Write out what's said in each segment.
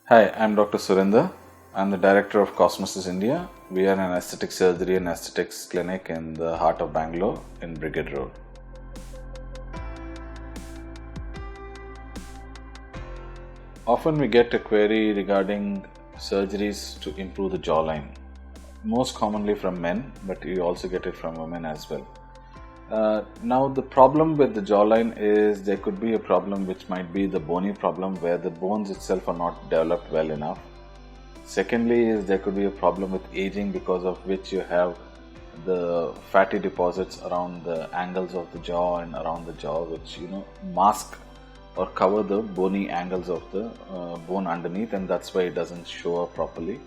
Hi, I'm Dr. Surindher. I'm the Director of Cosmosis India. We are an aesthetic surgery and aesthetics clinic in the heart of Bangalore in Brigade Road. Often we get a query regarding surgeries to improve the jawline. Most commonly from men, but you also get it from women as well. Now the problem with the jawline is there could be a problem which might be the bony problem where the bones itself are not developed well enough. Secondly is there could be a problem with aging because of which you have the fatty deposits around the angles of the jaw and around the jaw which mask or cover the bony angles of the bone underneath, and that's why it doesn't show up properly.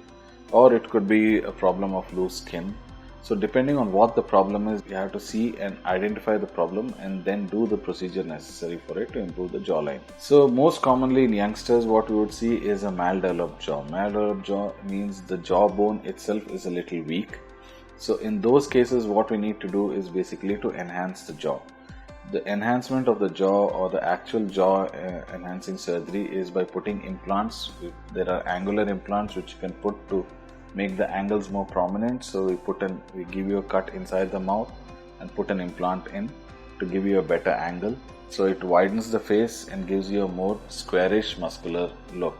Or it could be a problem of loose skin. So depending on what the problem is, you have to see and identify the problem and then do the procedure necessary for it to improve the jawline. So most commonly in youngsters what we would see is a maldeveloped jaw. Maldeveloped jaw means the jawbone itself is a little weak. So in those cases what we need to do is basically to enhance the jaw. The enhancement of the jaw or the actual jaw enhancing surgery is by putting implants. There are angular implants which you can put to make the angles more prominent. So we give you a cut inside the mouth and put an implant in to give you a better angle. So it widens the face and gives you a more squarish muscular look.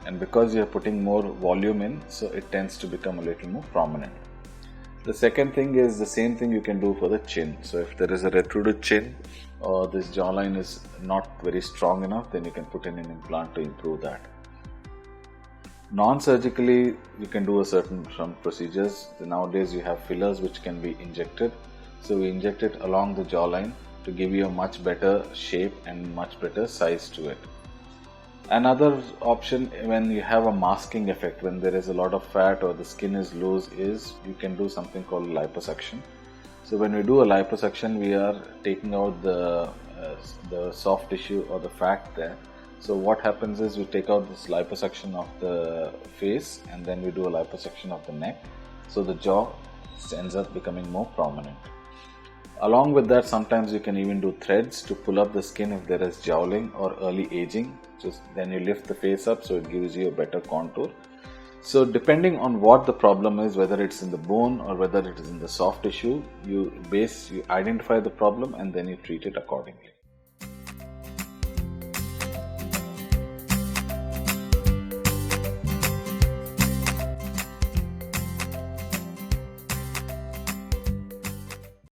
And because you are putting more volume in, so it tends to become a little more prominent. The second thing is the same thing you can do for the chin. So if there is a retruded chin or this jawline is not very strong enough, then you can put in an implant to improve that. Non-surgically, you can do some procedures. Nowadays you have fillers which can be injected. So we inject it along the jawline to give you a much better shape and much better size to it. Another option when you have a masking effect, when there is a lot of fat or the skin is loose, is you can do something called liposuction. So when we do a liposuction, we are taking out the soft tissue or the fat there. So what happens is we take out this liposuction of the face and then we do a liposuction of the neck. So the jaw ends up becoming more prominent. Along with that, sometimes you can even do threads to pull up the skin if there is jowling or early aging. Then you lift the face up so it gives you a better contour. So depending on what the problem is, whether it's in the bone or whether it is in the soft tissue, you identify the problem and then you treat it accordingly.